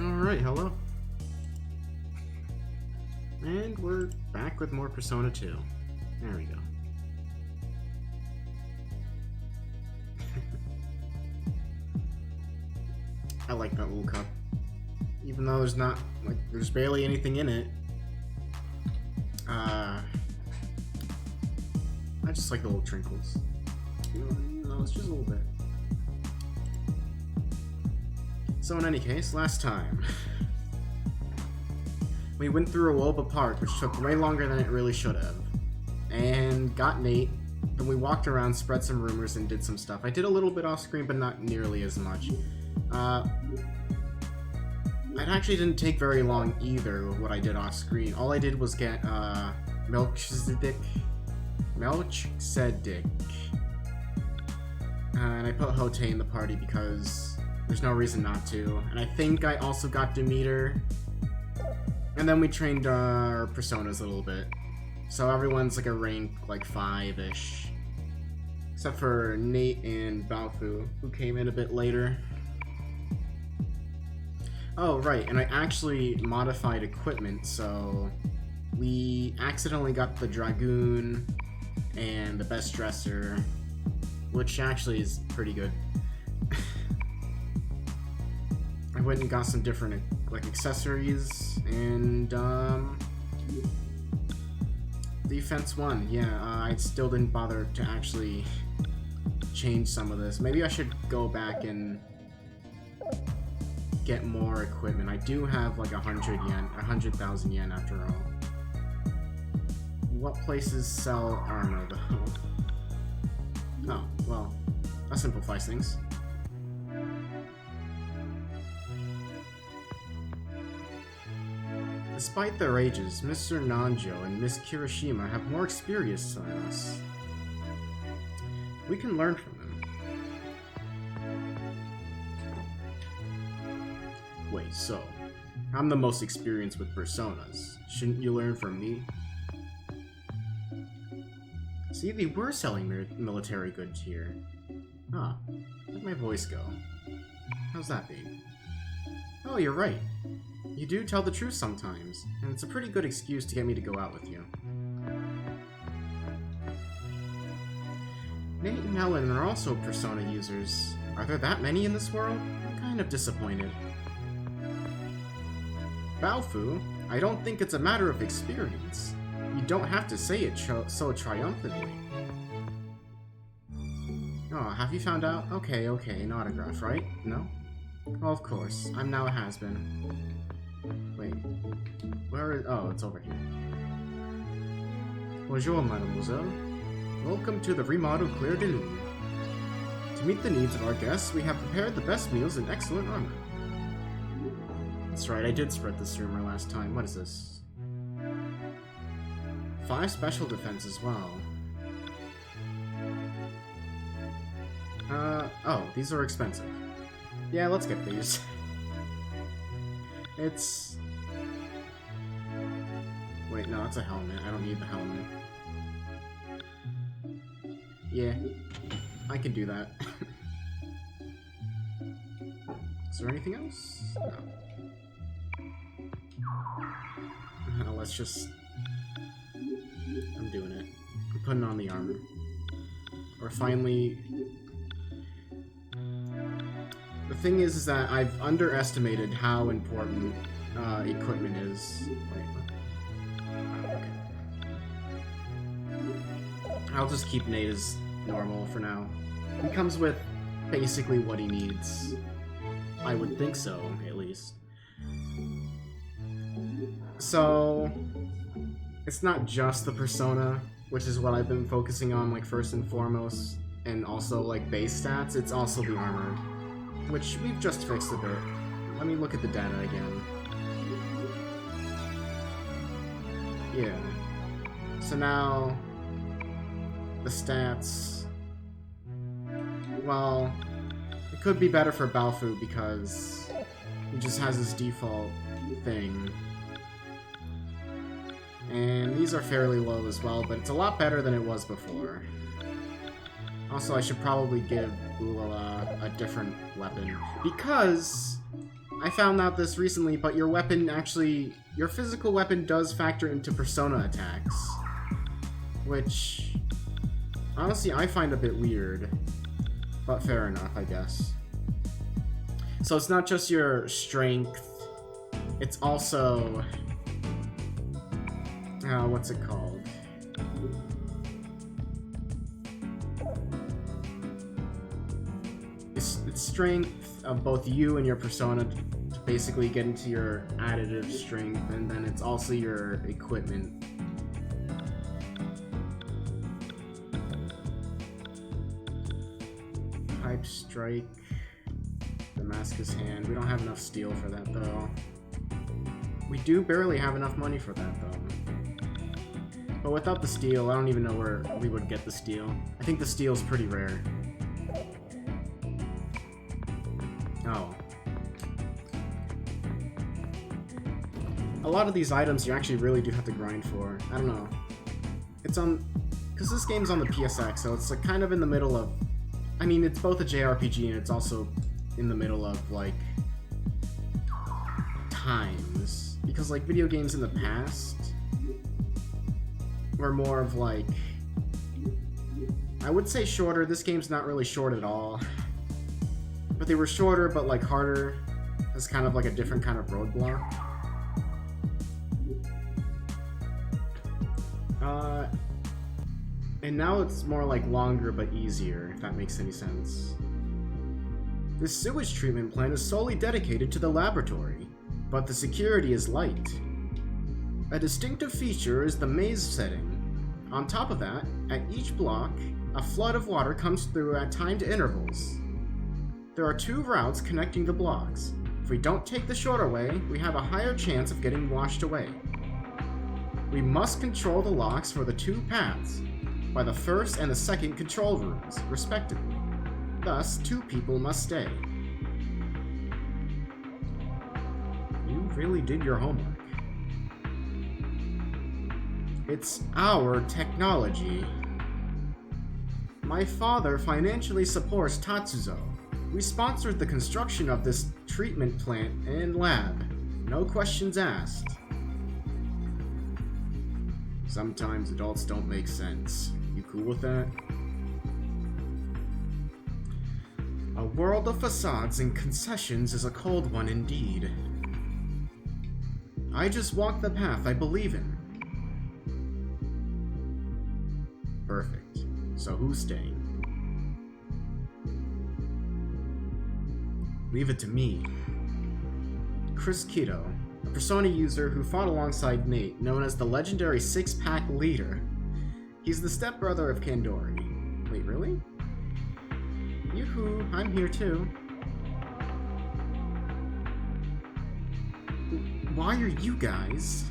Alright, hello. And we're back with more Persona 2. There we go. I like that little cup. Even though there's barely anything in it. I just like the little trinkles. You know, it's just a little bit. So in any case, last time, we went through Awoba Park, which took way longer than it really should have, and got Nate. Then we walked around, spread some rumors, and did some stuff. I did a little bit off screen, but not nearly as much. It actually didn't take very long either, what I did off screen. All I did was get Melchizedek. And I put Hote in the party because there's no reason not to. And I think I also got Demeter. And then we trained our personas a little bit. So everyone's like a rank like 5-ish. Except for Nate and Balfu, who came in a bit later. Oh, right, and I actually modified equipment, so we accidentally got the Dragoon and the Best Dresser, which actually is pretty good. I went and got some different like accessories, and Defense 1, yeah, I still didn't bother to actually change some of this. Maybe I should go back and get more equipment. I do have like 100,000 yen after all. What places sell armor though? Oh, well, that simplifies things. Despite their ages, Mr. Nanjo and Miss Kirishima have more experience than us. We can learn from them. Wait, so, I'm the most experienced with personas. Shouldn't you learn from me? See, they were selling military goods here. Ah, where'd my voice go? How's that be? Oh, you're right. You do tell the truth sometimes, and it's a pretty good excuse to get me to go out with you. Nate and Helen are also Persona users. Are there that many in this world? I'm kind of disappointed. Balfu, I don't think it's a matter of experience. You don't have to say it so triumphantly. Oh, have you found out? Okay, an autograph, right? No? Well, of course. I'm now a has-been. Wait. Where is... Oh, it's over here. Bonjour, mademoiselle. Welcome to the Remodel Claire de Lune. To meet the needs of our guests, we have prepared the best meals and excellent armor. That's right, I did spread this rumor last time. What is this? 5 special defense as well. Oh, these are expensive. Yeah, let's get these. It's... Wait, no, it's a helmet. I don't need the helmet. Yeah, I can do that. Is there anything else? No. Let's just... I'm doing it. I'm putting on the armor. Or finally... The thing is that I've underestimated how important equipment is. Wait. Okay. I'll just keep Nate as normal for now. He comes with basically what he needs. I would think so, at least. So, it's not just the persona, which is what I've been focusing on, like, first and foremost, and also, like, base stats, it's also the armor, which we've just fixed a bit. Let me look at the data again. Yeah. So now, the stats... Well, it could be better for Balfu because he just has his default thing. And these are fairly low as well, but it's a lot better than it was before. Also, I should probably give Ulala a different weapon, because I found out this recently, but your weapon actually... Your physical weapon does factor into persona attacks. Which... honestly, I find a bit weird. But fair enough, I guess. So it's not just your strength. It's also... what's it called? It's strength of both you and your persona to basically get into your additive strength, and then it's also your equipment. Pipe strike, Damascus hand. We don't have enough steel for that though. We do barely have enough money for that though. But without the steel, I don't even know where we would get the steel. I think the steel's pretty rare. Oh. A lot of these items you actually really do have to grind for. I don't know. It's on... because this game's on the PSX, so it's like kind of in the middle of... I mean, it's both a JRPG and it's also in the middle of, like... times. Because, like, video games in the past... were more of, like... I would say shorter. This game's not really short at all. But they were shorter, but, like, harder. It's kind of like a different kind of roadblock. And now it's more like longer but easier, if that makes any sense. This sewage treatment plant is solely dedicated to the laboratory, but the security is light. A distinctive feature is the maze setting. On top of that, at each block, a flood of water comes through at timed intervals. There are 2 routes connecting the blocks. If we don't take the shorter way, we have a higher chance of getting washed away. We must control the locks for the 2 paths, by the first and the second control rooms, respectively. Thus, 2 people must stay. You really did your homework. It's our technology. My father financially supports Tatsuzo. We sponsored the construction of this treatment plant and lab. No questions asked. Sometimes adults don't make sense. You cool with that? A world of facades and concessions is a cold one indeed. I just walk the path I believe in. Perfect. So who's staying? Leave it to me. Chris Kito, a Persona user who fought alongside Nate, known as the legendary Six-Pack Leader. He's the stepbrother of Kandori. Wait, really? Yoo-hoo, I'm here too. Why are you guys?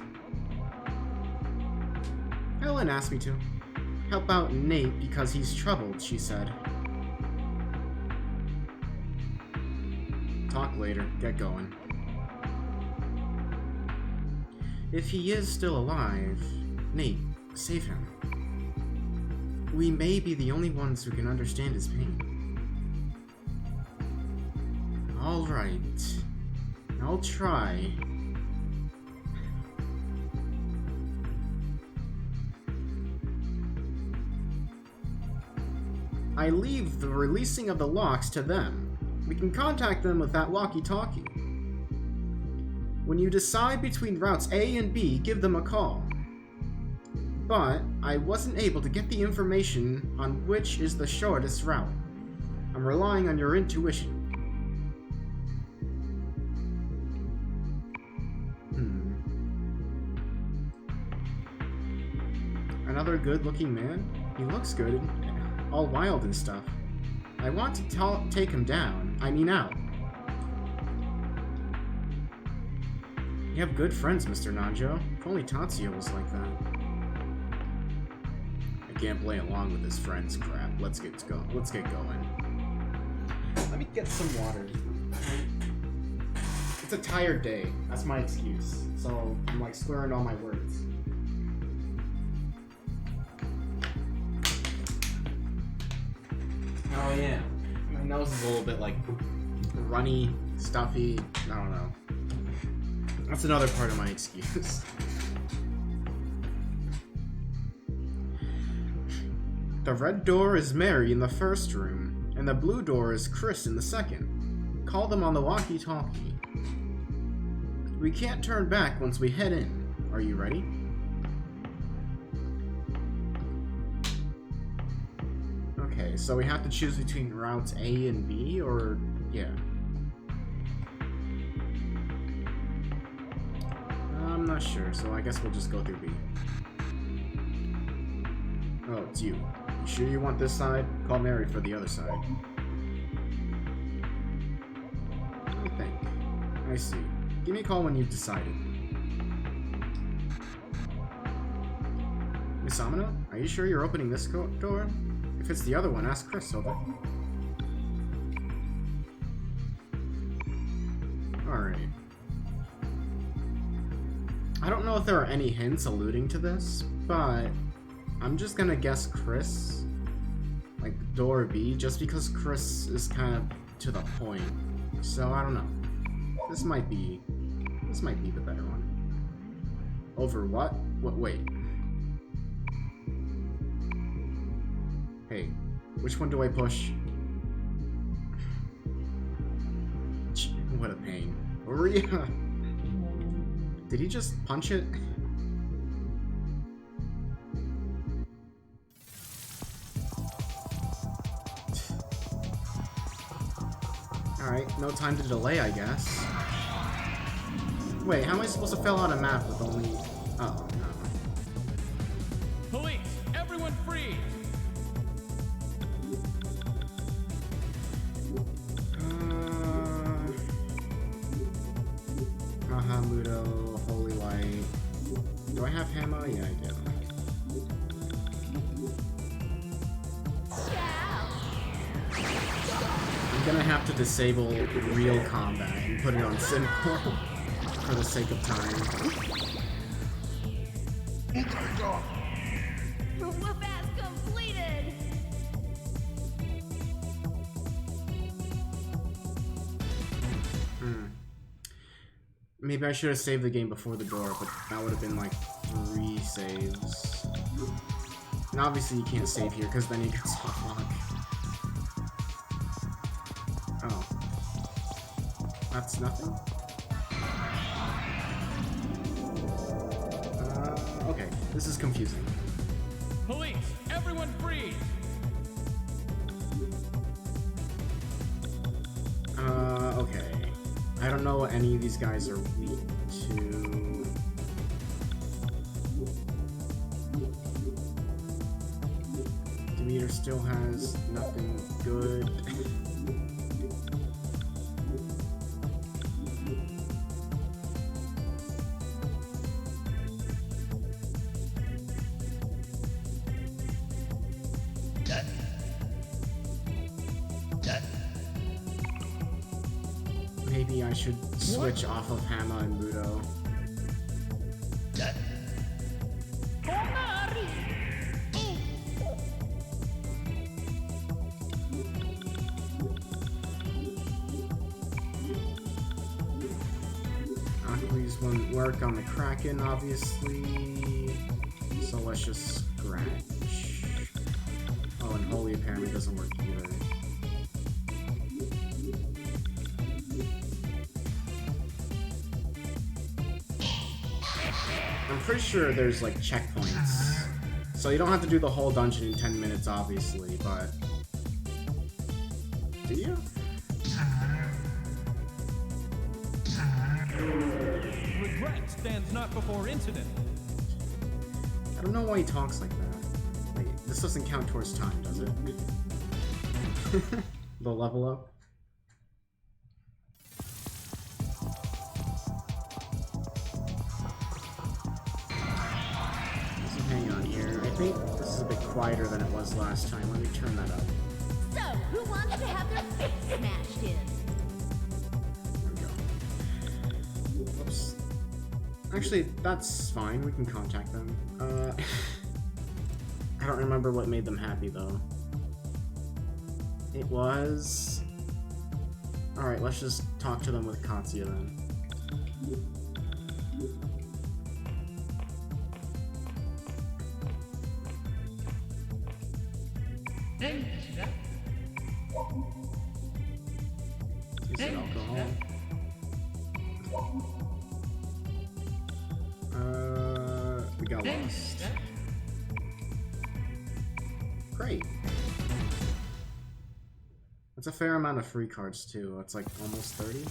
Helen asked me to. Help out Nate because he's troubled, she said. Talk later. Get going. If he is still alive, Nate, save him. We may be the only ones who can understand his pain. Alright. I'll try. I leave the releasing of the locks to them. We can contact them with that walkie-talkie. When you decide between routes A and B, give them a call. But I wasn't able to get the information on which is the shortest route. I'm relying on your intuition. Another good-looking man? He looks good, all wild and stuff. I want to take him down. I mean out. You have good friends, Mr. Nanjo. If only Tatsuya was like that. I can't play along with his friends crap. Let's get going. Let me get some water. It's a tired day. That's my excuse. So I'm like slurring all my words. Oh yeah. My nose is a little bit like runny, stuffy. I don't know. That's another part of my excuse. The red door is Mary in the first room, and the blue door is Chris in the second. Call them on the walkie-talkie. We can't turn back once we head in. Are you ready? Okay, so we have to choose between routes A and B, or... yeah. I'm not sure, so I guess we'll just go through B. Oh, it's you. You sure you want this side? Call Mary for the other side. I think. I see. Give me a call when you've decided. Miss Amino, are you sure you're opening this door? If it's the other one, ask Chris, over. Alright. I don't know if there are any hints alluding to this, but I'm just gonna guess Chris. Like, door B, just because Chris is kind of to the point. So, I don't know. This might be the better one. Over what? Wait. Hey, which one do I push? What a pain. Maria! Did he just punch it? Alright, no time to delay, I guess. Wait, how am I supposed to fill out a map with only... oh, no. Police! Everyone freeze! Mahamudo, Holy Light. Do I have Hammer? Yeah, I do. I'm gonna have to disable real combat and put it on simple for the sake of time. Whoop-ass completed! Maybe I should have saved the game before the door, but that would have been like 3 saves. And obviously you can't save here because then you get soft lock. Oh. That's nothing? Okay. This is confusing. Police! Everyone freeze! Okay. I don't know what any of these guys are weak to. Demeter still has nothing good. Maybe I should switch off of Hama and Mudo. Aquis won't work on the Kraken, obviously. So let's just scratch. Oh, and Holy apparently doesn't work either. I'm pretty sure there's like checkpoints. So you don't have to do the whole dungeon in 10 minutes, obviously, but... do you? Regret stands not before incident. I don't know why he talks like that. Wait, this doesn't count towards time, does it? The level up? So hang on here. I think this is a bit quieter than it was last time. Let me turn that up. So, who wants to have their face smashed in? There we go. Oops. Actually, that's fine. We can contact them. I don't remember what made them happy, though. It was... Alright, let's just talk to them with Katsuya then. Is it alcohol? We got lost. Great. That's a fair amount of free cards too. It's like almost 30.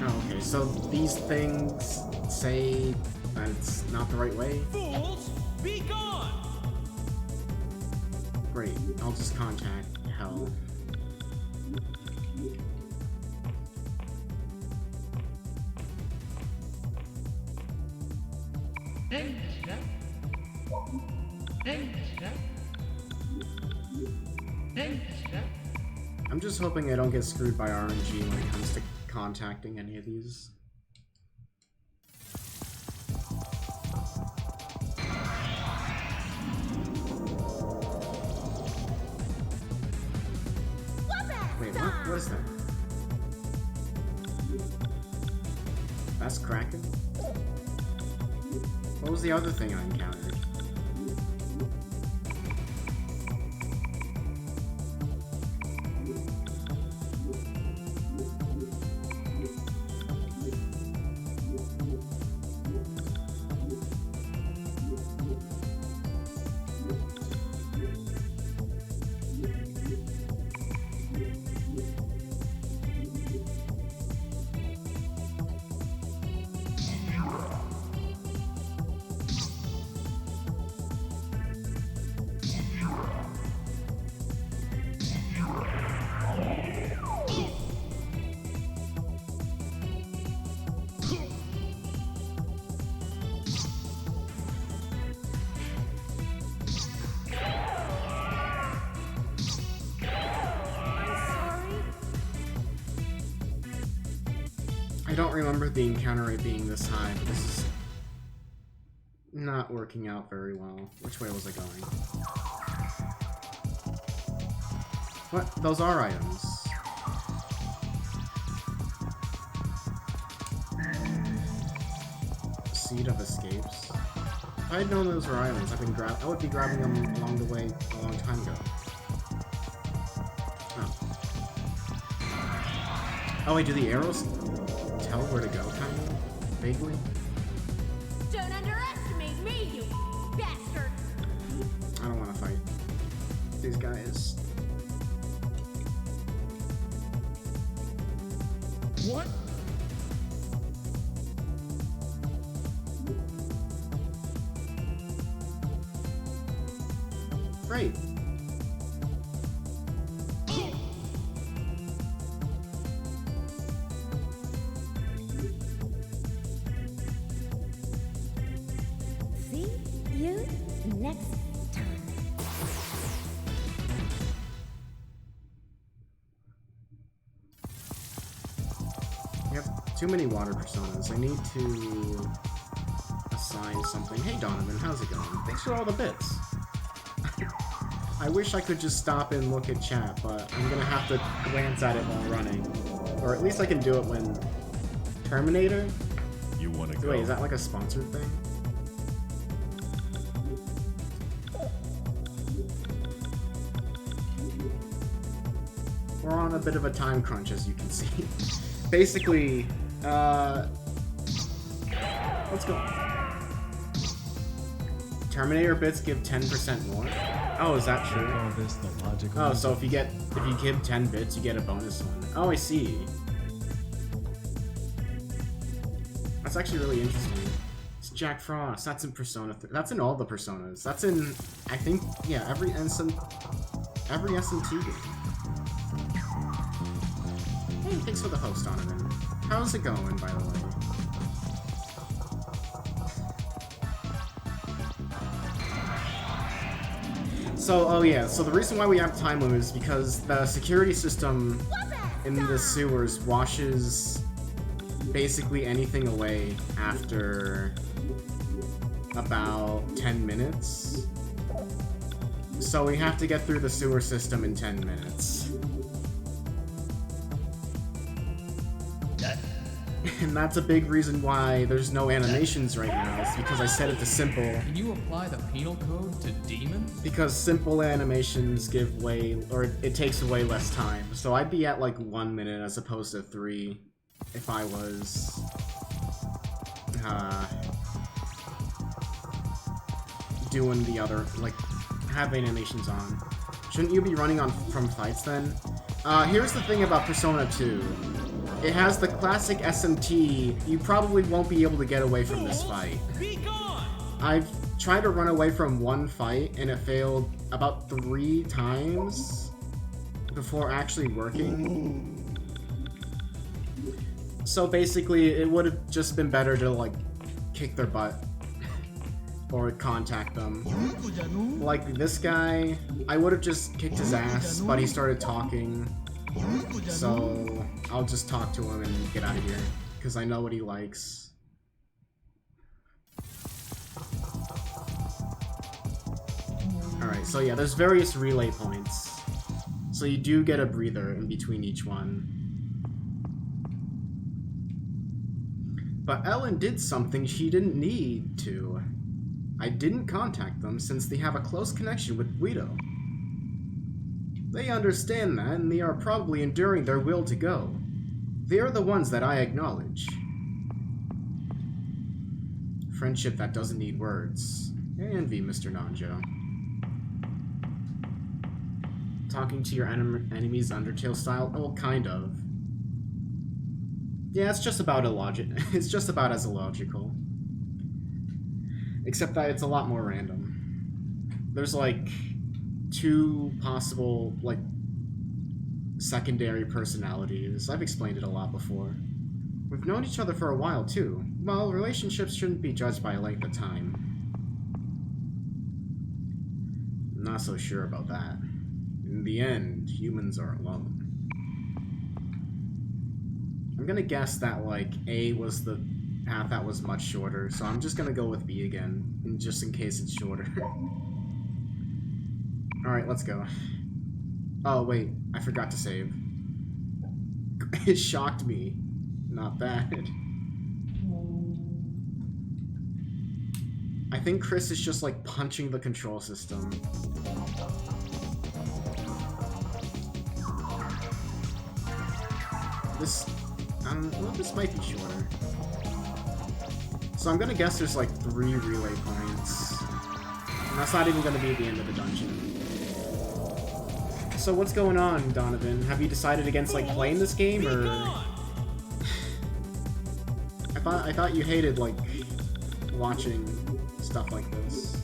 Oh, okay, so these things say that it's not the right way? Fools, be gone! Great, I'll just contact Hell. I'm just hoping I don't get screwed by RNG when it comes to contacting any of these. Wait, what? What is that? That's Kraken? What was the other thing I encountered? I don't remember the encounter rate being this high, but this is not working out very well. Which way was I going? What? Those are items. Seed of Escapes. If I had known those were items, I would be grabbing them along the way a long time ago. Oh. Oh wait, do the arrows tell where to go, kind of? Vaguely? Don't underestimate me, you bastard! I don't want to fight these guys. What? Great. See you next time. Yep, too many water personas. I need to assign something. Hey Donovan, how's it going? Thanks for all the bits. I wish I could just stop and look at chat, but I'm gonna have to glance at it while running. Or at least I can do it when... Terminator? You wanna go? Wait, is that like a sponsored thing? We're on a bit of a time crunch, as you can see. Basically, let's go. Terminator bits give 10% more? Oh, is that true? Call this the logical. Oh, so if you give 10 bits, you get a bonus one. Oh, I see. That's actually really interesting. It's Jack Frost. That's in Persona 3. That's in all the Personas. That's in, I think, yeah, every SMT game. Hey, thanks for the host, Donovan. How's it going, by the way? So, oh yeah, so the reason why we have time limit is because the security system in the sewers washes basically anything away after about 10 minutes. So we have to get through the sewer system in 10 minutes. And that's a big reason why there's no animations right now. It's because I set it to simple. Can you apply the penal code to demons? Because simple animations give way, or it takes way less time. So I'd be at like 1 minute as opposed to 3 if I was doing the other, like, have animations on. Shouldn't you be running on from fights then? Here's the thing about Persona 2. It has the classic SMT. You probably won't be able to get away from this fight. Be gone! I've tried to run away from one fight and it failed about 3 times before actually working. So basically, it would have just been better to, like, kick their butt or contact them. Like this guy, I would have just kicked his ass, but he started talking. So I'll just talk to him and get out of here, because I know what he likes. Alright, so yeah, there's various relay points. So you do get a breather in between each one. But Ellen did something she didn't need to. I didn't contact them since they have a close connection with Guido. They understand that, and they are probably enduring their will to go. They are the ones that I acknowledge. Friendship that doesn't need words. I envy Mr. Nanjo. Talking to your enemies Undertale style? Well, kind of. Yeah, it's just about it's just about as illogical. Except that it's a lot more random. There's like 2 possible, like, secondary personalities. I've explained it a lot before. We've known each other for a while, too. Well, relationships shouldn't be judged by length of time. I'm not so sure about that. In the end, humans are alone. I'm gonna guess that, like, A was the path that was much shorter, so I'm just gonna go with B again, just in case it's shorter. Alright, let's go. Oh, wait, I forgot to save. It shocked me. Not bad. I think Chris is just, like, punching the control system. This... well, this might be shorter. So I'm gonna guess there's, like, 3 relay points. And that's not even gonna be at the end of the dungeon. So what's going on, Donovan? Have you decided against, like, playing this game, or... I thought you hated, like, watching stuff like this,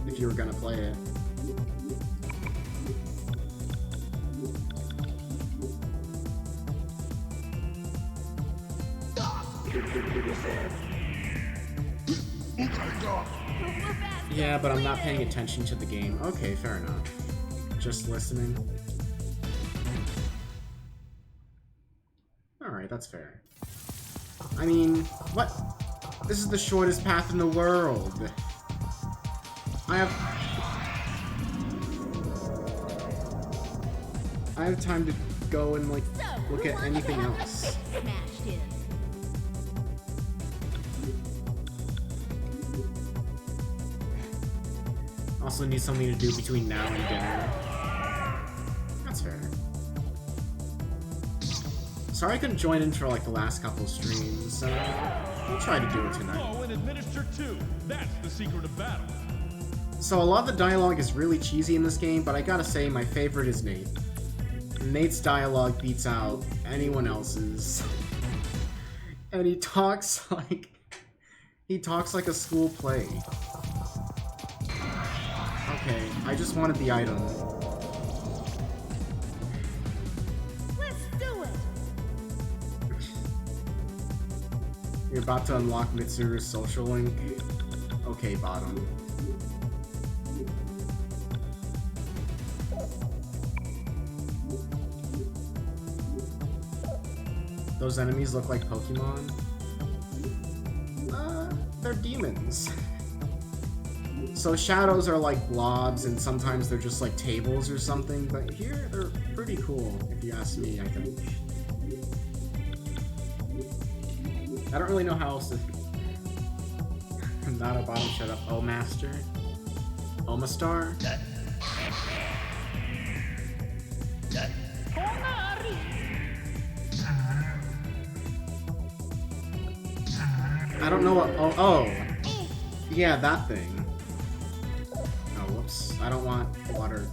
if you were gonna play it. Yeah, but I'm not paying attention to the game. Okay, fair enough. Just listening. Alright, that's fair. I mean, what? This is the shortest path in the world. I have time to go and, like, look at anything else. Smashed in. Also need something to do between now and dinner. That's fair. Sorry I couldn't join in for, like, the last couple streams. I'll try to do it tonight. Oh, and administer 2. That's the secret of battle. So a lot of the dialogue is really cheesy in this game, but I gotta say my favorite is Nate. Nate's dialogue beats out anyone else's. And he talks like a school play. Okay, I just wanted the item. Let's do it. You're about to unlock Mitsuru's social link. Okay, bottom. Those enemies look like Pokemon. They're demons. So shadows are like blobs, and sometimes they're just like tables or something, but here they're pretty cool, if you ask me, I think. I don't really know how else to... Not a bottom, shut up. Oh, Master. Omastar. I don't know what... Oh. Yeah, that thing. Oh, whoops. I don't want water.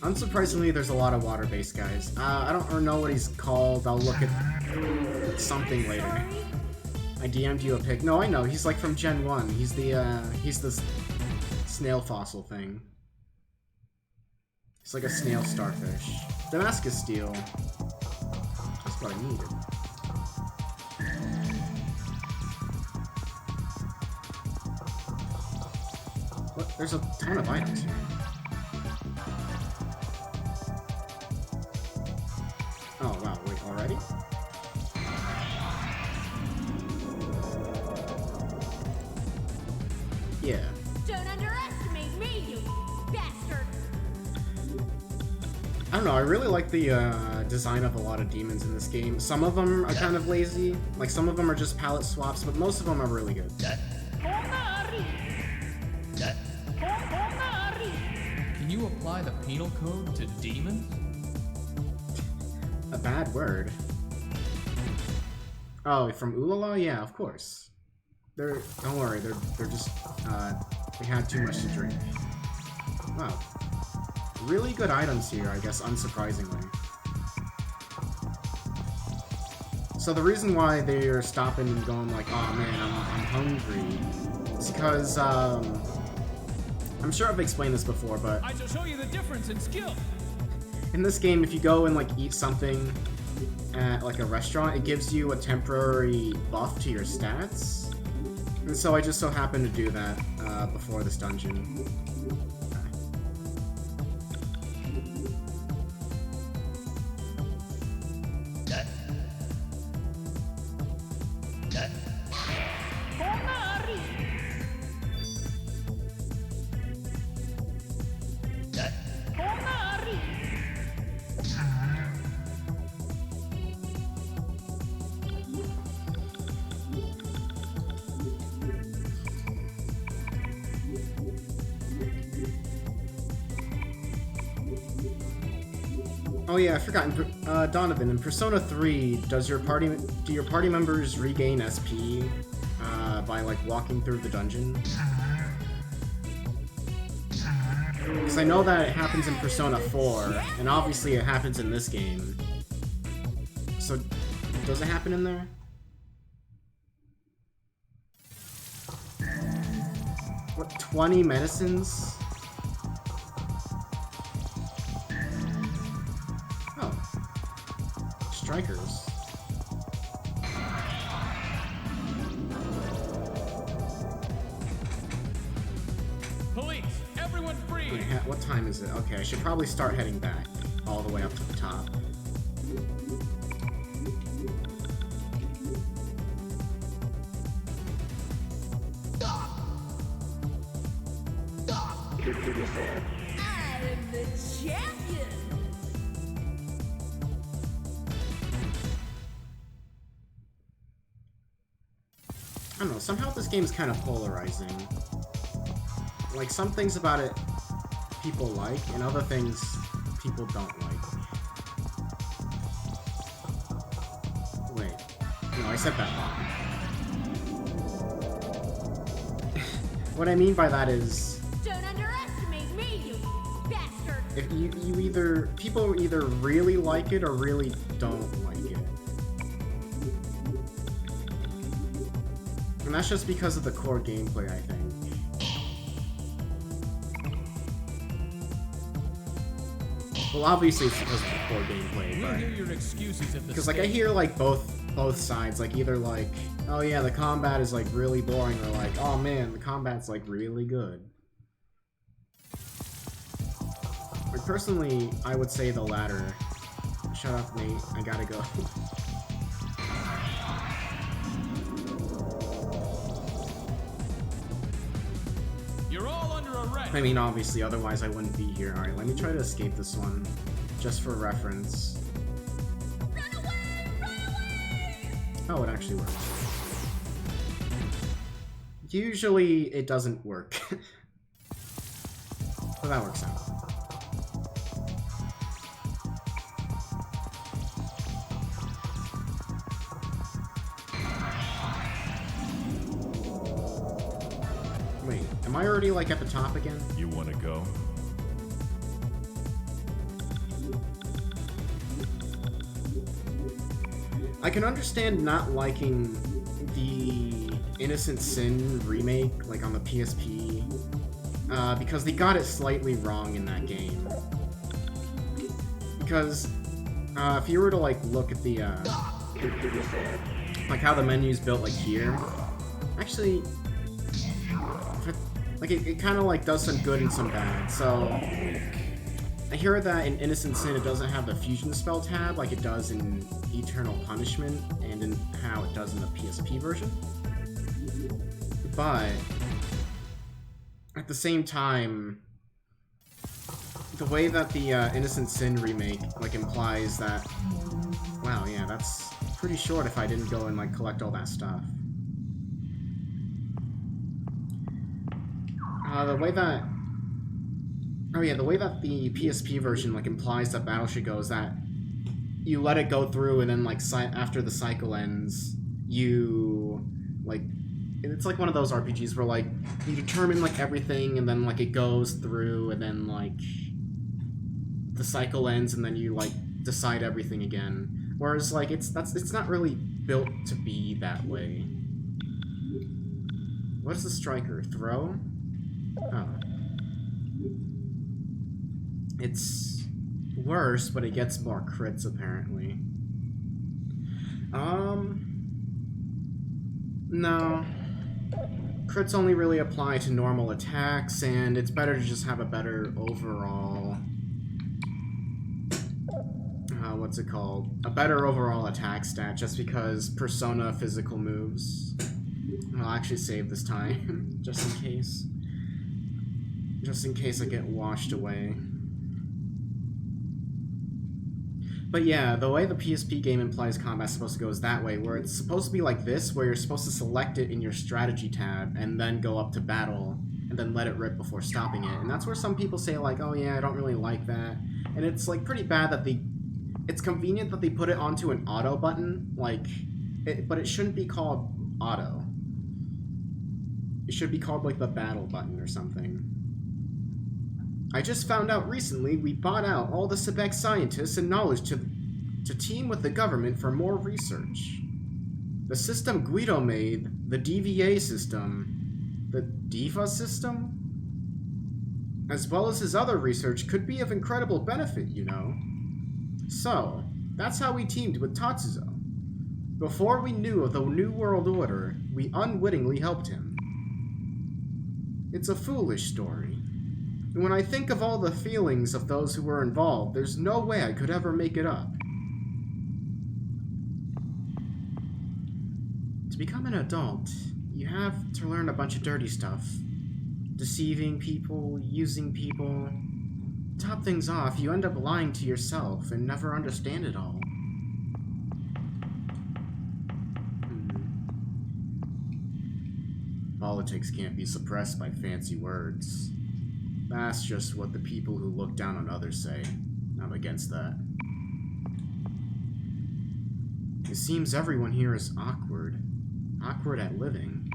Unsurprisingly, there's a lot of water-based guys. I don't know what he's called. I'll look at something later. I DM'd you a pic. No, I know. He's like from Gen 1. He's the snail fossil thing. It's like a snail starfish. Damascus steel. That's what I needed. What? There's a ton of items here. Oh wow, wait, already? Yeah. Don't underestimate me, you bastard! I don't know, I really like the design of a lot of demons in this game. Some of them are kind of lazy, like some of them are just palette swaps, but most of them are really good. Can you apply the penal code to demons? A bad word. Oh, from Ulala? Yeah, of course. Don't worry, they're just, they had too much to drink. Wow. Really good items here, I guess, unsurprisingly. So the reason why they're stopping and going like, oh man, I'm hungry, is because, I'm sure I've explained this before, but... I shall show you the difference in skill! In this game, if you go and like eat something at like a restaurant, it gives you a temporary buff to your stats. And so I just so happened to do that before this dungeon. Oh yeah, I forgot. Donovan, in Persona 3, do your party members regain SP by like walking through the dungeon? Because I know that it happens in Persona 4, and obviously it happens in this game. So, does it happen in there? What, 20 medicines? Strikers. Police! Everyone free! Wait, what time is it? Okay, I should probably start heading back all the way up to the top. I am the champion! I don't know, somehow this game's kind of polarizing. Like, some things about it people like, and other things people don't like. Wait. No, I said that wrong. What I mean by that is... Don't underestimate me, you bastard! if people either really like it or really don't like it. And that's just because of the core gameplay, I think. Well, obviously it's because of the core gameplay, We'll but... hear your excuses at the Because, like, I hear, like, both sides. Like, either, like, oh yeah, the combat is, like, really boring, or, like, oh man, the combat's, like, really good. Like, personally, I would say the latter Shut up, Nate. I gotta go. You're all under arrest. I mean, obviously, otherwise I wouldn't be here. Alright, let me try to escape this one. Just for reference. Run away! Run away! Oh, it actually works. Usually, it doesn't work. But that works out. Wait, am I already, like, at the top again? You want to go? I can understand not liking the Innocent Sin remake, like on the PSP, because they got it slightly wrong in that game. Because if you were to like look at the like how the menu's built, like here, actually, like it kind of like does some good and some bad. So I hear that in Innocent Sin it doesn't have the fusion spell tab like it does in Eternal Punishment and in how it does in the PSP version. But at the same time, the way that the Innocent Sin remake like implies that, wow, yeah, that's pretty short if I didn't go and like collect all that stuff. The way that, oh yeah, the way that the PSP version like implies that battle should go is that you let it go through and then like after the cycle ends, you like, it's like one of those RPGs where like you determine like everything and then like it goes through and then like the cycle ends and then you like decide everything again. Whereas like it's not really built to be that way. What is the striker? Throw? Oh. It's worse, but it gets more crits apparently. No. Crits only really apply to normal attacks, and it's better to just have a better overall... what's it called? A better overall attack stat, just because Persona physical moves. I'll actually save this time, just in case. Just in case I get washed away. But yeah, the way the PSP game implies combat's supposed to go is that way, where it's supposed to be like this, where you're supposed to select it in your strategy tab, and then go up to battle, and then let it rip before stopping it. And that's where some people say like, oh yeah, I don't really like that. And it's like pretty bad that it's convenient that they put it onto an auto button, like, but it shouldn't be called auto. It should be called like the battle button or something. I just found out recently we bought out all the Sebek scientists and knowledge to team with the government for more research. The system Guido made, the DVA system, the DIVA system, as well as his other research could be of incredible benefit, you know. So, that's how we teamed with Tatsuzo. Before we knew of the New World Order, we unwittingly helped him. It's a foolish story. And when I think of all the feelings of those who were involved, there's no way I could ever make it up. To become an adult, you have to learn a bunch of dirty stuff. Deceiving people, using people. To top things off, you end up lying to yourself and never understand it all. Politics can't be suppressed by fancy words. That's just what the people who look down on others say. I'm against that. It seems everyone here is awkward. Awkward at living.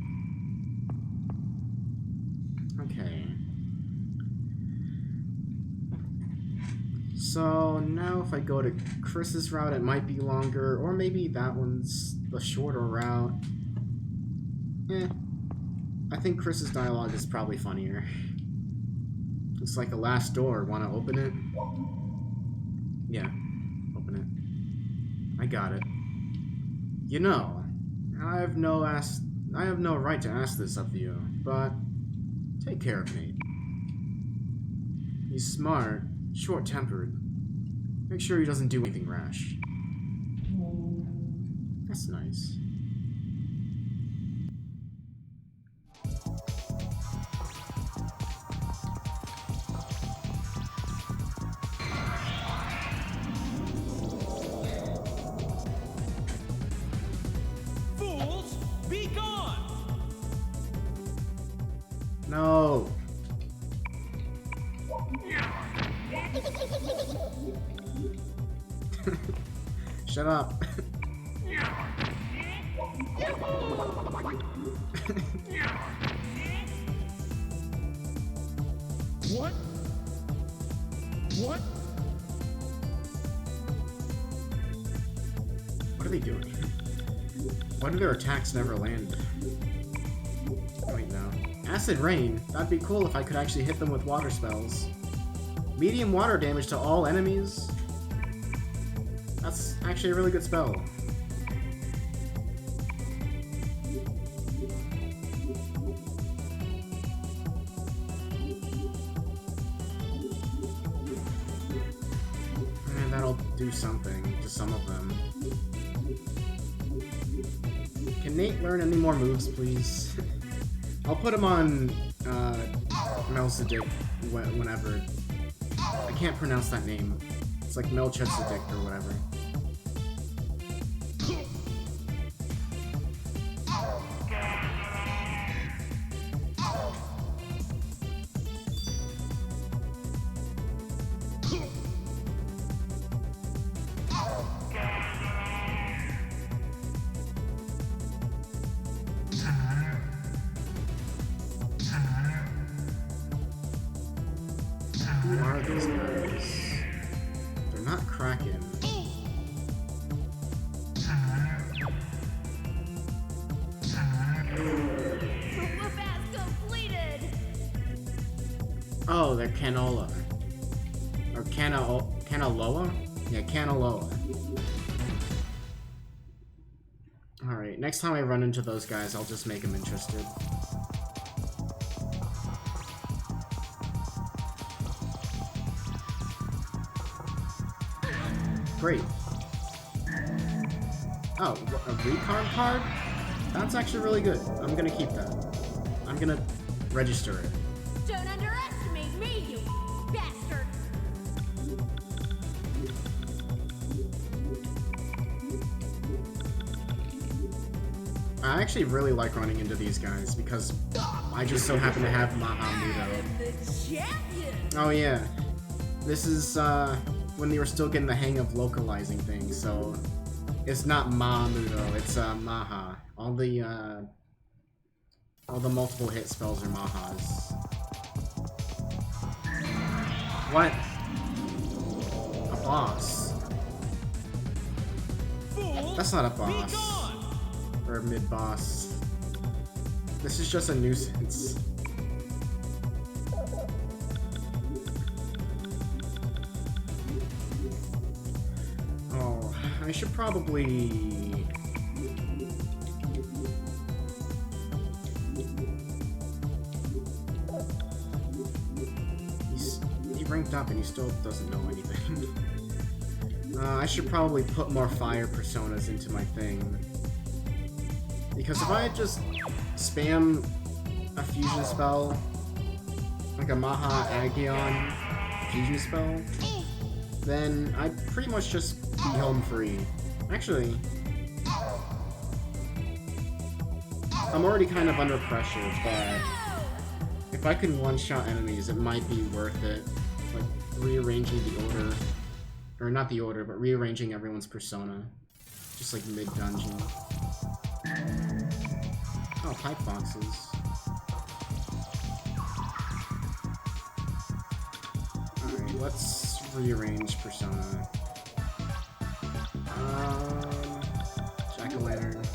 Okay. So now if I go to Chris's route, it might be longer, or maybe that one's the shorter route. I think Chris's dialogue is probably funnier. It's like the last door. Want to open it? Yeah, open it. I got it. You know, I have no right to ask this of you, but take care of Nate. He's smart, short-tempered, Make sure he doesn't do anything rash. That's nice. Fools, be gone! No! Shut up. What? What? What are they doing? Why do their attacks never land? Wait, no. Acid Rain? That'd be cool if I could actually hit them with water spells. Medium water damage to all enemies? That's actually a really good spell. And that'll do something to some of them. Can Nate learn any more moves, please? I'll put him on Melchizedek whenever. I can't pronounce that name. It's like Melchizedek or whatever. Who are these guys? They're not Kraken. Whoop ass completed! Oh, they're Canola. Or Canaloa? Yeah, Canaloa. Alright, next time I run into those guys, I'll just make them interested. Great. Oh, a recon card? That's actually really good. I'm gonna keep that. I'm gonna register it. Don't underestimate me, you bastard! I actually really like running into these guys because I just so happen to have Mahamudo. The champion! Oh yeah. This is when they were still getting the hang of localizing things, so it's not Mahamudo, it's Maha. All the multiple hit spells are Mahas. What? A boss. Fools, That's not a be boss. gone! Or mid-boss. This is just a nuisance. Oh, I should probably... He ranked up and he still doesn't know anything. I should probably put more fire personas into my thing. Because if I just spam a fusion spell, like a Maha Agion fusion spell, then I'd pretty much just be home free. Actually, I'm already kind of under pressure, but if I can one-shot enemies, it might be worth it. Like, rearranging the order. Or not the order, but rearranging everyone's persona. Just like mid-dungeon. Oh, pipe boxes. Alright, let's rearrange persona. Jack-o'-lantern.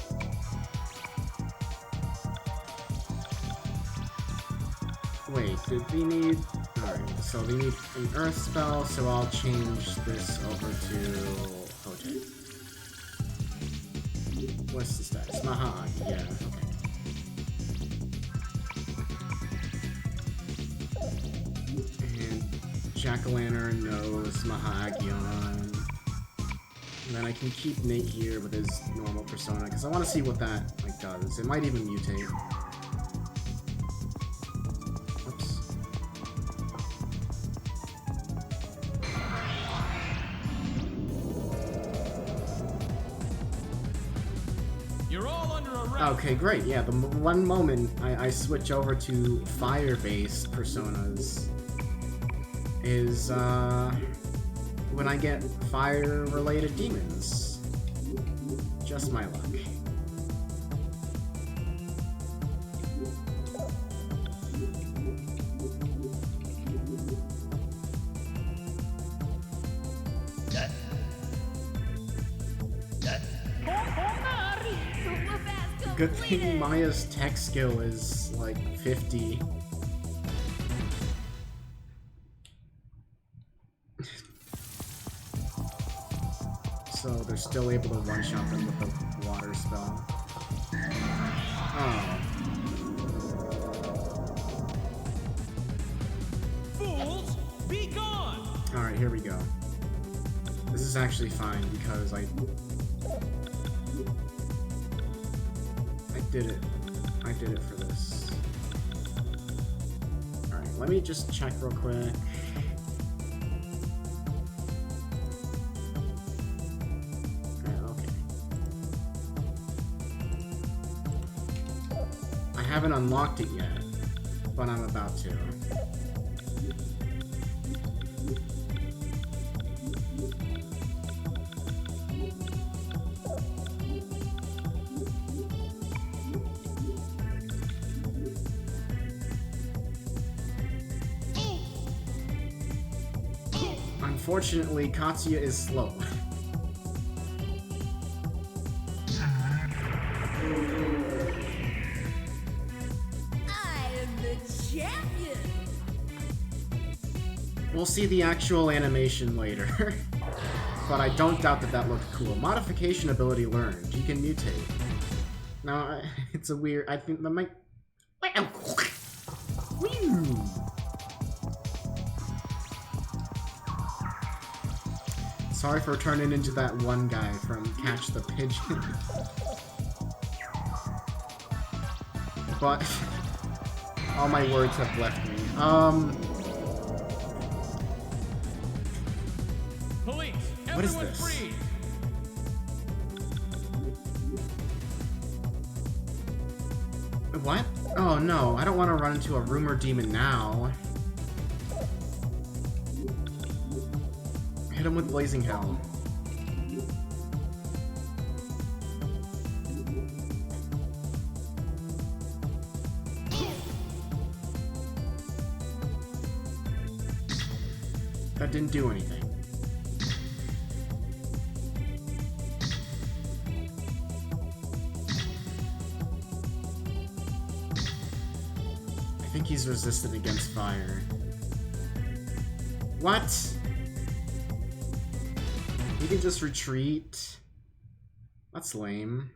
Wait, did we need... Alright, so we need an earth spell, so I'll change this over to... Hote. What's the status? Maha, yeah, okay. And Jack-o'-lantern knows Maha Agion. And then I can keep Nate here with his normal persona, because I want to see what that like does. It might even mutate. Oops. You're all under arrest. Okay, great. Yeah, the one moment I switch over to fire-based personas is when I get fire-related demons. Just my luck. Good thing Maya's tech skill is like 50. So they're still able to one-shot them with the water spell. Oh. Fools, be gone! Alright, here we go. This is actually fine because I did it. I did it for this. Alright, let me just check real quick. Okay. I haven't unlocked it yet, but I'm about to. Unfortunately, Katsuya is slow. I am the champion. We'll see the actual animation later. But I don't doubt that that looked cool. Modification ability learned. You can mutate. Now, it's a weird... I think that might... Woo! Sorry for turning into that one guy from Catch the Pigeon. But all my words have left me. Police, What is everyone this? freeze! What? Oh no, I don't want to run into a rumor demon now. Hit him with Blazing Hell. That didn't do anything. I think he's resistant against fire. What? He can just retreat. That's lame.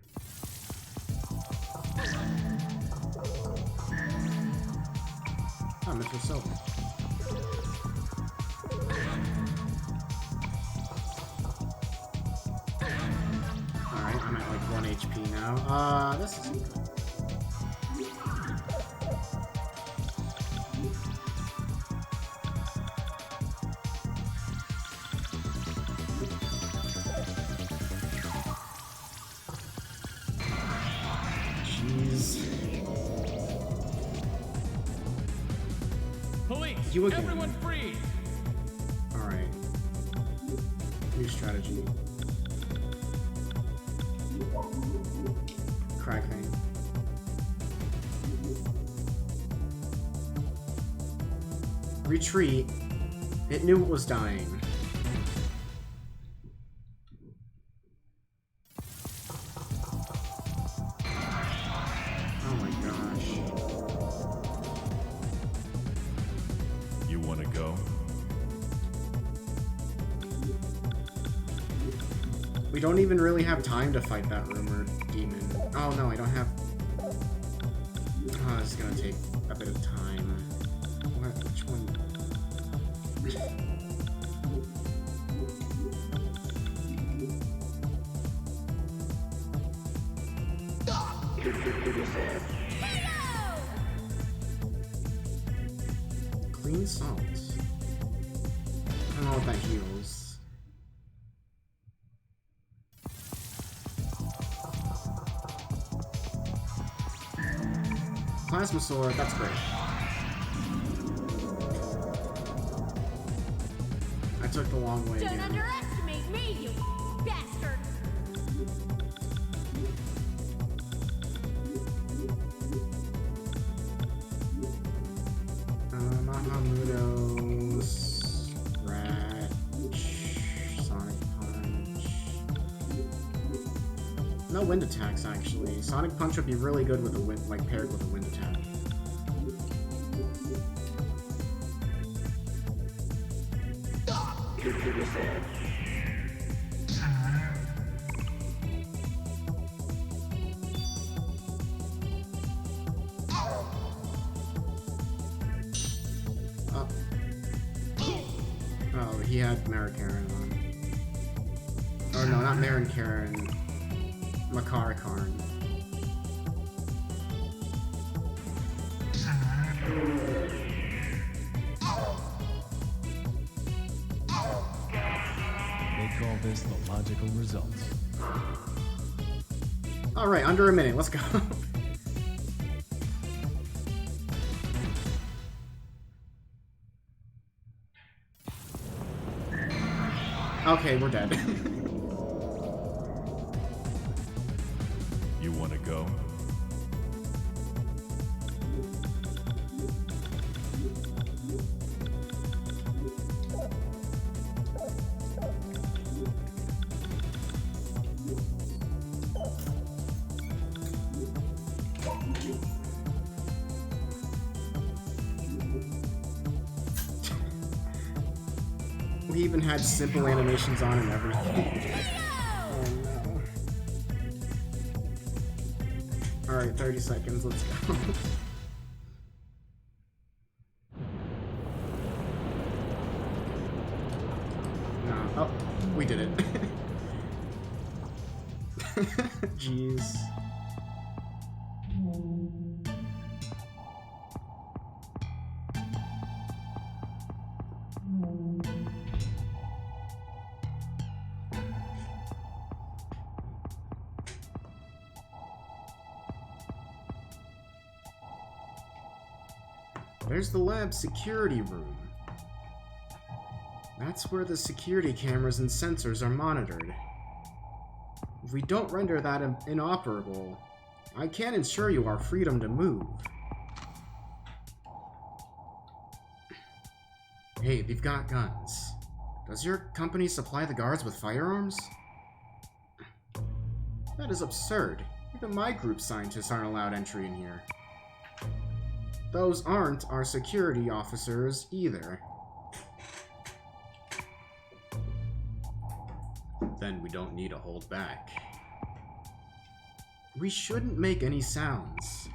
Oh, Mr. Silver. Alright, I'm at like 1 HP now. This isn't good. Police, You again. everyone freeze! Alright. New strategy. Crack thing. Retreat. It knew it was dying. Oh my gosh. You want to go? We don't even really have time to fight that rumored demon. Oh no, I don't have... Oh, this is gonna take a bit of time. What? Which one? Clean salt. I don't know what that heals. Plasma sword, that's great. I took the long way Don't again. underestimate me, you bastard! Mahamudo, Scratch, Sonic Punch. No wind attacks, actually. Sonic Punch would be really good with a wind, like paired with a wind attack. Oh, he had Marikaran on. Or no, not Marikaran. Makarakarn. They call this the logical result. Alright, under a minute, let's go. Okay, we're dead. You want to go? We even had simple animations on and everything. Oh no. Alright, 30 seconds, let's go. No. Oh, we did it. Jeez. There's the lab security room. That's where the security cameras and sensors are monitored. If we don't render that inoperable, I can't ensure you our freedom to move. Hey, they've got guns. Does your company supply the guards with firearms? That is absurd. Even my group scientists aren't allowed entry in here. Those aren't our security officers either. Then we don't need to hold back. We shouldn't make any sounds.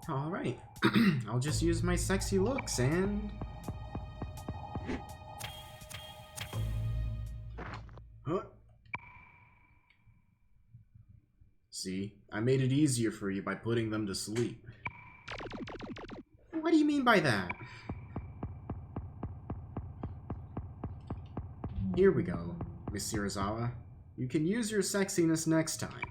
Alright. I'll just use my sexy looks and... Huh? See, I made it easier for you by putting them to sleep. What do you mean by that? Here we go, Miss Shirazawa. You can use your sexiness next time.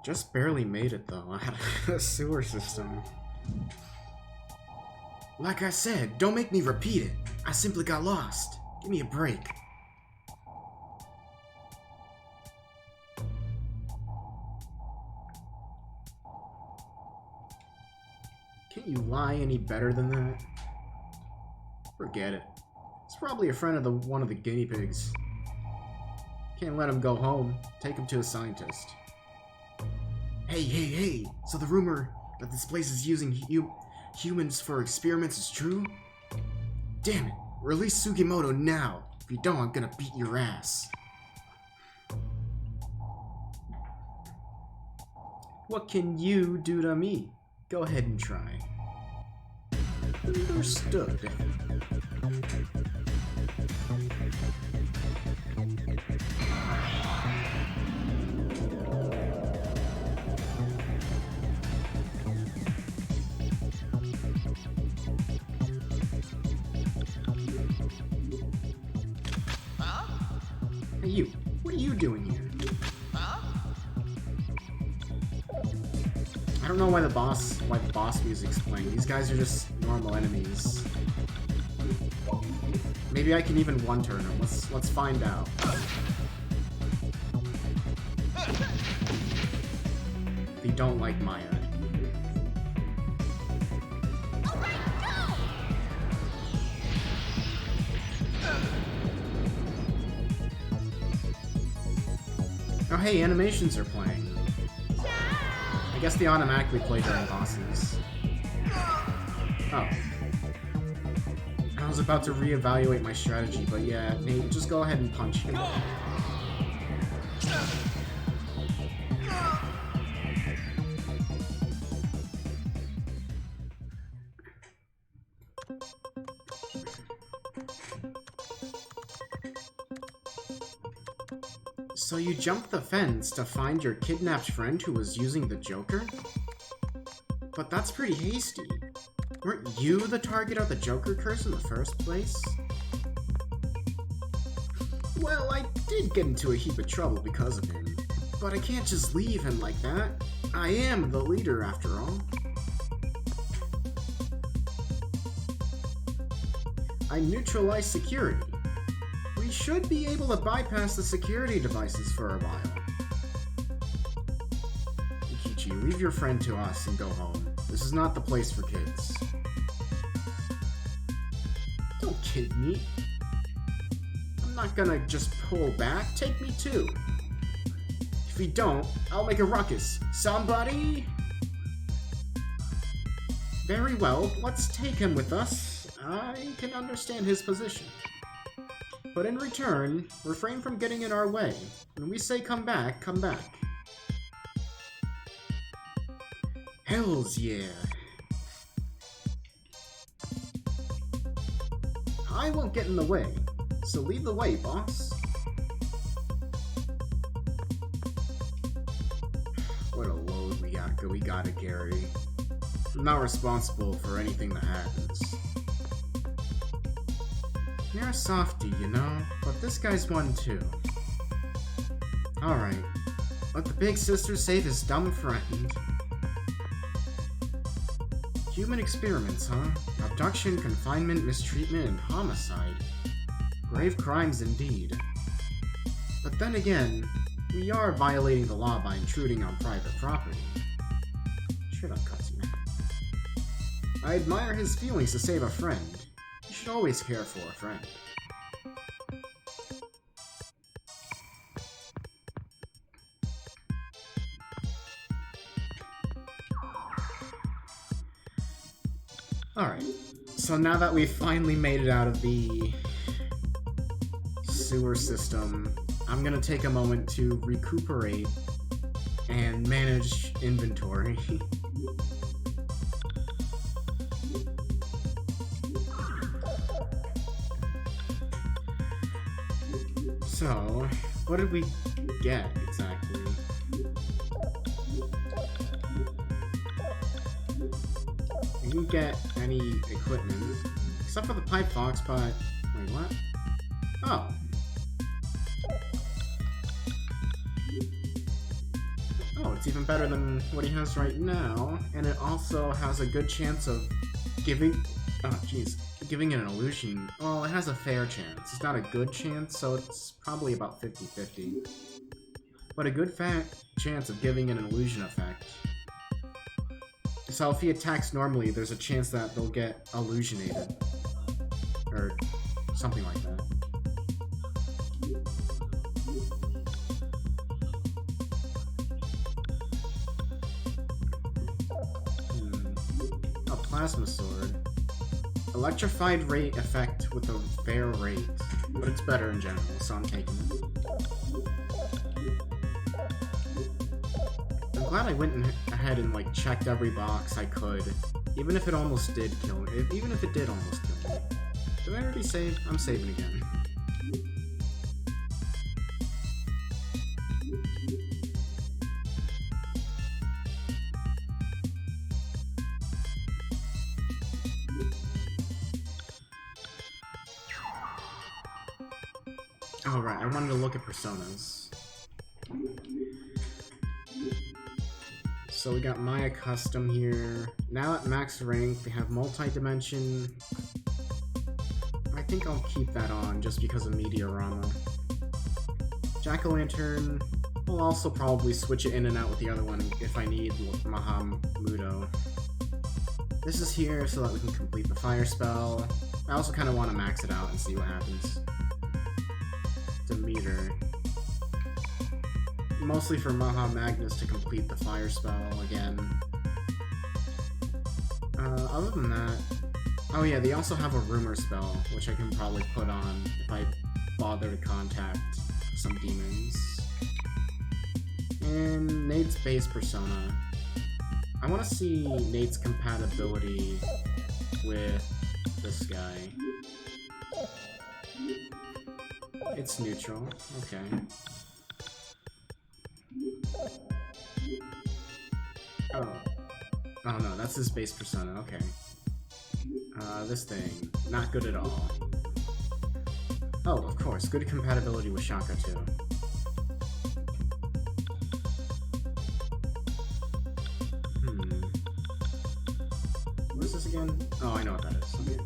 Just barely made it, though, out of the sewer system. Like I said, don't make me repeat it. I simply got lost. Give me a break. Can't you lie any better than that? Forget it. It's probably a friend of one of the guinea pigs. Can't let him go home. Take him to a scientist. Hey, so the rumor that this place is using humans for experiments is true? Damn it, release Sugimoto now! If you don't, I'm gonna beat your ass. What can you do to me? Go ahead and try. Understood. Hey you, what are you doing here? I don't know why the boss music's playing. These guys are just normal enemies. Maybe I can even one-turn them. Let's find out. If you don't like Maya. Oh hey, animations are playing. I guess they automatically play during bosses. Oh. I was about to reevaluate my strategy, but yeah, Nate, just go ahead and punch him. So you jumped the fence to find your kidnapped friend who was using the Joker? But that's pretty hasty. Weren't you the target of the Joker curse in the first place? Well, I did get into a heap of trouble because of him, but I can't just leave him like that. I am the leader, after all. I neutralized security. We should be able to bypass the security devices for a while. Ikichi, leave your friend to us and go home. This is not the place for kids. Don't kid me. I'm not gonna just pull back. Take me too. If you don't, I'll make a ruckus. Somebody? Very well, let's take him with us. I can understand his position. But in return, refrain from getting in our way. When we say come back, come back. Hells yeah. I won't get in the way, so lead the way, boss. What a load we gotta carry. I'm not responsible for anything that happens. You're a softie, you know, but this guy's one too. Alright, let the big sister save his dumb friend. Human experiments, huh? Abduction, confinement, mistreatment, and homicide. Grave crimes indeed. But then again, we are violating the law by intruding on private property. Shut up, Katsume. I admire his feelings to save a friend. You should always care for a friend. Alright, so now that we've finally made it out of the sewer system, I'm gonna take a moment to recuperate and manage inventory. So, what did we get exactly? We didn't get any equipment, except for the pipe box, but... Wait, what? Oh. Oh, it's even better than what he has right now, and it also has a good chance of giving... Oh, jeez. Giving it an illusion. Well, it has a fair chance. It's not a good chance, so it's probably about 50-50. But a good chance of giving it an illusion effect. So if he attacks normally, there's a chance that they'll get illusionated. Or something like that. A plasma sword. Electrified rate effect with a fair rate. but it's better in general, so I'm taking it. I'm glad I went ahead and like checked every box I could, even if it almost did kill me. Even if it did almost kill me. Did I already save? I'm saving again. Alright, I wanted to look at personas. So we got Maya Custom here. Now at max rank, we have multi-dimension. I think I'll keep that on just because of Meteorama. Jack-o'-lantern, I'll also probably switch it in and out with the other one if I need Mahamudo. This is here so that we can complete the fire spell. I also kind of want to max it out and see what happens. Demeter. Mostly for Maha Magnus to complete the fire spell again. Other than that... Oh yeah, they also have a rumor spell, which I can probably put on if I bother to contact some demons. And Nate's base persona. I want to see Nate's compatibility with this guy. It's neutral, okay. Oh no, that's his base persona, okay. This thing, not good at all. Oh, of course, good compatibility with Shaka too. What is this again? Oh, I know what that is, okay.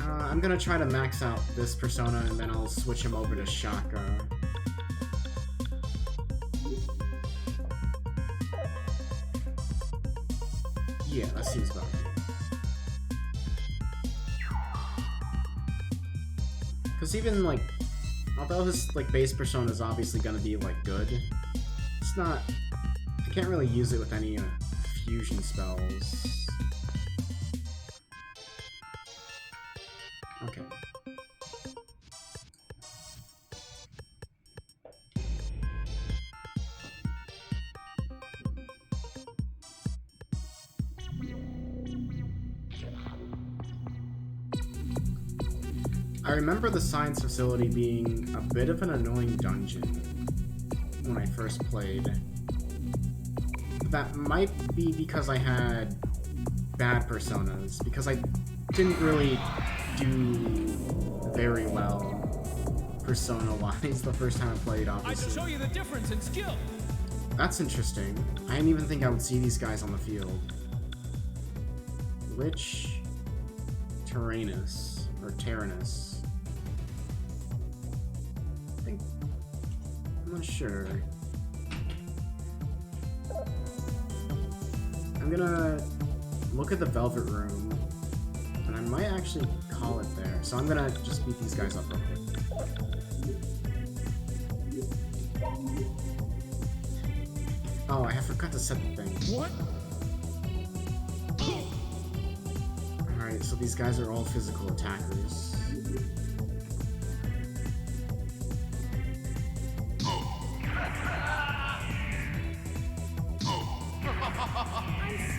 I'm gonna try to max out this persona and then I'll switch him over to Shaka. Yeah, that seems about right. Because even, like, although his, like, base persona is obviously gonna be, like, good, it's not... I can't really use it with any, fusion spells. Okay. I remember the science facility being a bit of an annoying dungeon when I first played. That might be because I had bad personas, because I didn't really do very well persona-wise the first time I played, obviously. I can show you the difference in skill. That's interesting. I didn't even think I would see these guys on the field. Lich, Tyrannus, or Tyrannus. I'm not sure. I'm gonna look at the Velvet Room, and I might actually call it there. So I'm gonna just beat these guys up real quick. Oh, I forgot to set the thing. What? Alright, so these guys are all physical attackers.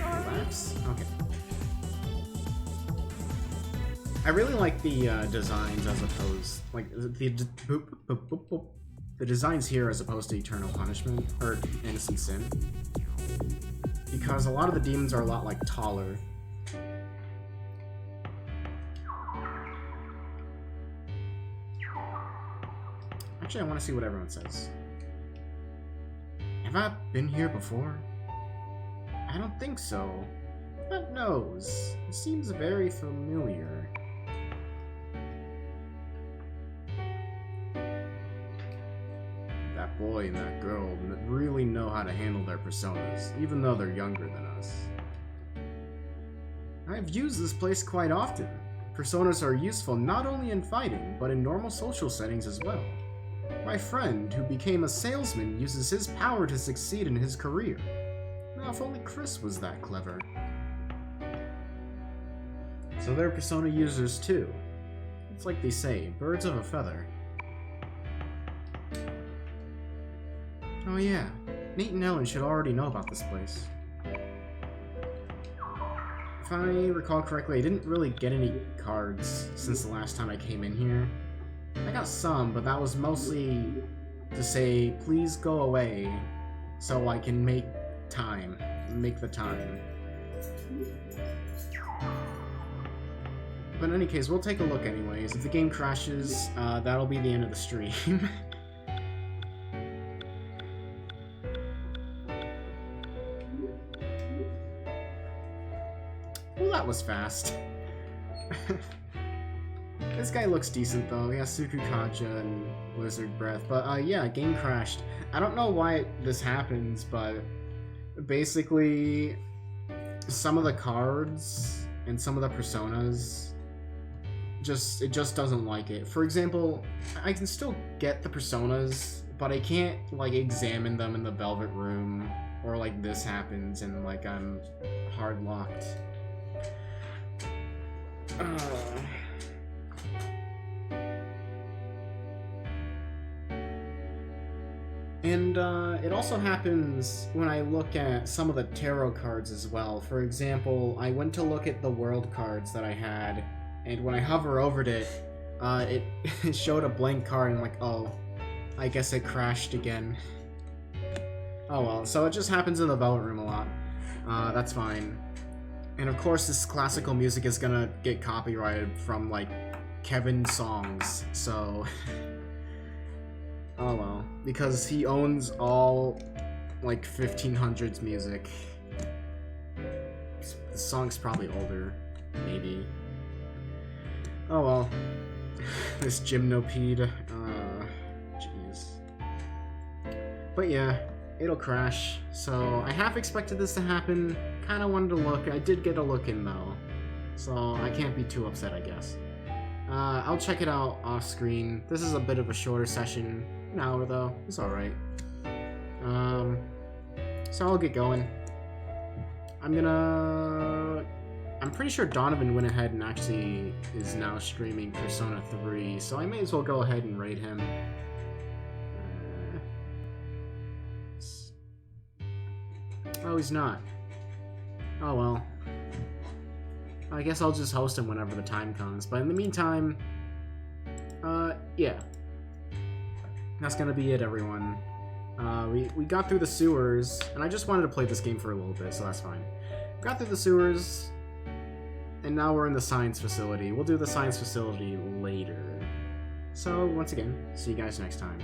Relax? Okay. I really like the designs as opposed, like the designs here as opposed to Eternal Punishment or Innocent Sin, because a lot of the demons are a lot like taller. Actually, I want to see what everyone says. Have I been here before? I don't think so. That nose. It seems very familiar. That boy and that girl really know how to handle their personas, even though they're younger than us. I've used this place quite often. Personas are useful not only in fighting, but in normal social settings as well. My friend, who became a salesman, uses his power to succeed in his career. Now, if only Chris was that clever. So they're Persona users too. It's like they say, birds of a feather. Oh yeah, Nate and Ellen should already know about this place. If I recall correctly, I didn't really get any cards since the last time I came in here. I got some, but that was mostly to say, please go away, so I can make the time. But in any case, we'll take a look anyways. If the game crashes, that'll be the end of the stream. Well, that was fast. This guy looks decent though. He has Sukukaja and Lizard Breath. But yeah, game crashed. I don't know why this happens, but basically some of the cards and some of the personas it just doesn't like it. For example, I can still get the personas, but I can't like examine them in the Velvet Room, or like this happens and like I'm hard locked. And it also happens when I look at some of the tarot cards as well. For example, I went to look at the world cards that I had, and when I hover over it, it showed a blank card, and I'm like, oh, I guess it crashed again. Oh well, so it just happens in the Velvet Room a lot. That's fine. And of course, this classical music is gonna get copyrighted from, like, Kevin songs, so... Oh well, because he owns all, like, 1500s music. The song's probably older, maybe. Oh well. This Gymnopede, jeez. But yeah, it'll crash, so I half expected this to happen, kinda wanted to look, I did get a look in though, so I can't be too upset, I guess. I'll check it out off screen. This is a bit of a shorter session, an hour though, it's alright. So I'll get going. I'm pretty sure Donovan went ahead and actually is now streaming Persona 3, so I may as well go ahead and raid him. Oh, he's not. Oh well. I guess I'll just host him whenever the time comes, but in the meantime, yeah. That's gonna be it, everyone. We got through the sewers, and I just wanted to play this game for a little bit, so that's fine. Got through the sewers, and now we're in the science facility. We'll do the science facility later. So, once again, see you guys next time.